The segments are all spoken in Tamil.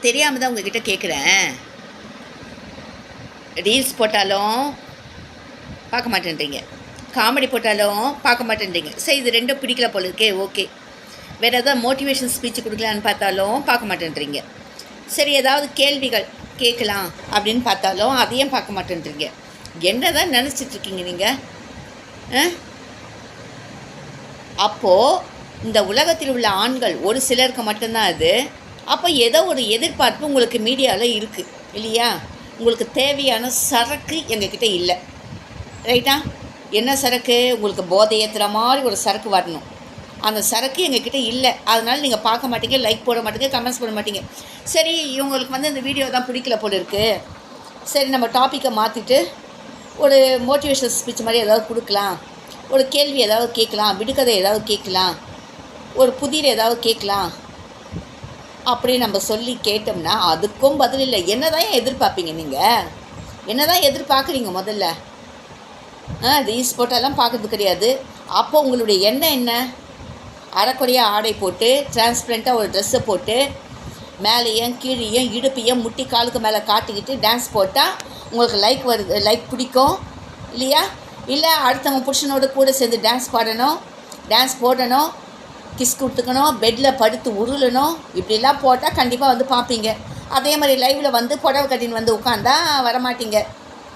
தெரியாமல் தான் உங்ககிட்ட கேட்குறேன். ரீல்ஸ் போட்டாலும் பார்க்க மாட்டேன்றீங்க, காமெடி போட்டாலும் பார்க்க மாட்டேன்றீங்க. சரி, இது ரெண்டும் பிடிக்கல போல இருக்கே, ஓகே. வேறு ஏதாவது மோட்டிவேஷன் ஸ்பீச் கொடுக்கலான்னு பார்த்தாலும் பார்க்க மாட்டேன்றீங்க. சரி, ஏதாவது கேள்விகள் கேட்கலாம் அப்படின்னு பார்த்தாலும் அதையும் பார்க்க மாட்டேன்றீங்க. என்ன தான் நினச்சிட்ருக்கீங்க நீங்கள்? அப்போது இந்த உலகத்தில் உள்ள ஆண்கள் ஒரு சிலருக்கு மட்டும்தான் அது. அப்போ ஏதோ ஒரு எதிர்பார்ப்பு உங்களுக்கு மீடியாவில் இருக்குது இல்லையா? உங்களுக்கு தேவையான சரக்கு எங்ககிட்ட இல்லை, ரைட்டா? என்ன சரக்கு? உங்களுக்கு போதை ஏற்றுற மாதிரி ஒரு சரக்கு வரணும். அந்த சரக்கு எங்ககிட்ட இல்லை. அதனால் நீங்கள் பார்க்க மாட்டீங்க, லைக் போட மாட்டீங்க, கமெண்ட்ஸ் போட மாட்டீங்க. சரி, இவங்களுக்கு வந்து இந்த வீடியோ தான் பிடிக்கல போல இருக்குது. சரி, நம்ம டாப்பிக்கை மாற்றிட்டு ஒரு மோட்டிவேஷன் ஸ்பீச் மாதிரி ஏதாவது கொடுக்கலாம், ஒரு கேள்வி ஏதாவது கேட்கலாம், விடுகதை ஏதாவது கேட்கலாம், ஒரு புதிர் ஏதாவது கேட்கலாம் அப்படி நம்ம சொல்லி கேட்டோம்னா அதுக்கும் பதில் இல்லை. என்ன தான் எதிர்பார்ப்பீங்க நீங்கள்? என்ன தான் எதிர்பார்க்குறீங்க? முதல்ல ரீல்ஸ் போட்டாலாம் பார்க்குறது கிடையாது. அப்போ உங்களுடைய எண்ணம் என்ன? அரைக்குறையாக ஆடை போட்டு டிரான்ஸ்பரண்ட்டாக ஒரு ட்ரெஸ்ஸை போட்டு மேலேயும் கீழேயும் இடுப்பையும் முட்டி காலுக்கு மேலே காட்டிக்கிட்டு டான்ஸ் போட்டால் உங்களுக்கு லைக் வருது, லைக் பிடிக்கும் இல்லையா? இல்லை அடுத்தவங்க புருஷனோட கூட சேர்ந்து டான்ஸ் பாடணும், டான்ஸ் போடணும், கிஸ் கொடுத்துக்கணும், பெட்டில் படுத்து உருளணும், இப்படிலாம் போட்டால் கண்டிப்பாக வந்து பார்ப்பீங்க. அதே மாதிரி லைவில் வந்து புடவை கட்டின்னு வந்து உட்காந்தா வரமாட்டீங்க.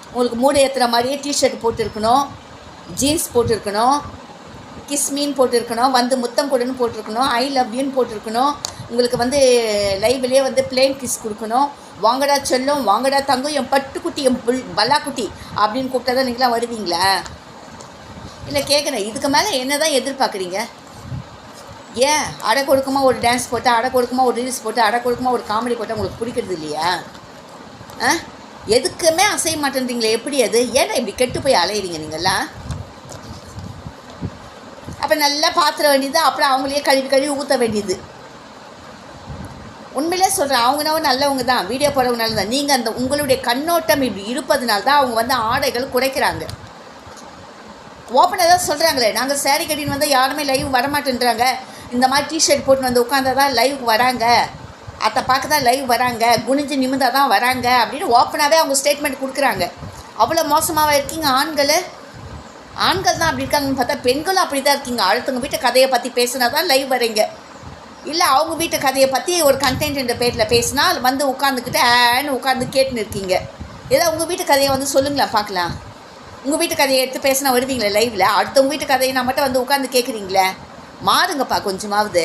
உங்களுக்கு மூடு ஏற்றுற மாதிரியே டிஷர்ட் போட்டுருக்கணும், ஜீன்ஸ் போட்டிருக்கணும், கிஸ் மீன் போட்டிருக்கணும், வந்து முத்தம் கொடுன்னு போட்டிருக்கணும், ஐ லவ் யூன்னு போட்டிருக்கணும். உங்களுக்கு வந்து லைவ்லேயே வந்து பிளெயின் கிஸ் கொடுக்கணும். வாங்கடா செல்லும், வாங்கடா தங்கம், என் பட்டுக்குட்டி, என் பல்லாக்குட்டி அப்படின்னு கூப்பிட்டா தான் நீங்களாம் வருவீங்களா? இல்லை கேட்குறேன், இதுக்கு மேலே என்ன தான் எதிர்பார்க்குறீங்க? ஏன் அடை கொடுக்குமா ஒரு டான்ஸ் போட்டால், அடை கொடுக்குமா ஒரு ரீல்ஸ் போட்டு, அடை கொடுக்குமா ஒரு காமெடி போட்டால் உங்களுக்கு பிடிக்கிறது இல்லையா? எதுக்குமே அசைய மாட்டேன்றீங்களே, எப்படி அது? ஏன்னா இப்படி கெட்டு போய் அலையிறீங்க நீங்கள்லாம்? அப்போ நல்லா பாத்திர வேண்டியது, அப்புறம் அவங்களையே கழுவி ஊற்ற வேண்டியது. உண்மையிலே சொல்கிறேன், அவங்கனாவோ நல்லவங்க தான், வீடியோ போடுறவங்க நல்லதான். நீங்கள் அந்த உங்களுடைய கண்ணோட்டம் இப்படி இருப்பதுனால தான் அவங்க வந்து ஆடைகள் குறைக்கிறாங்க. ஓப்பனாக தான் சொல்கிறாங்களே, நாங்கள் சேரீ கட்டின்னு வந்தால் யாருமே லைவ் வரமாட்டேன்றாங்க, இந்த மாதிரி டிஷர்ட் போட்டு வந்து உட்காந்தா தான் லைவுக்கு வராங்க, அதை பார்க்க தான் லைவ் வராங்க, குனிஞ்சு நிமிந்தால் தான் வராங்க அப்படின்னு ஓப்பனாகவே அவங்க ஸ்டேட்மெண்ட் கொடுக்குறாங்க. அவ்வளோ மோசமாக இருக்கீங்க ஆண்கள். ஆண்கள் தான் அப்படி இருக்காங்கன்னு பார்த்தா பெண்களும் அப்படி தான் இருக்கீங்க. அடுத்தவங்க வீட்டு கதையை பற்றி பேசினா தான் லைவ் வரீங்க. இல்லை அவங்க வீட்டு கதையை பற்றி ஒரு கண்டென்ட் என்ற பேரில் பேசினா வந்து உட்காந்துக்கிட்டு ஆன்னு உட்காந்து கேட்டுன்னு இருக்கீங்க. ஏதோ உங்கள் வீட்டு கதையை வந்து சொல்லுங்களேன் பார்க்கலாம். உங்கள் வீட்டு கதையை எடுத்து பேசினா வருவீங்களே லைவில்? அடுத்தவங்க வீட்டு கதையை நான் மட்டும் வந்து உட்காந்து கேட்குறீங்களே? மாறுங்கப்பா கொஞ்சமாவது.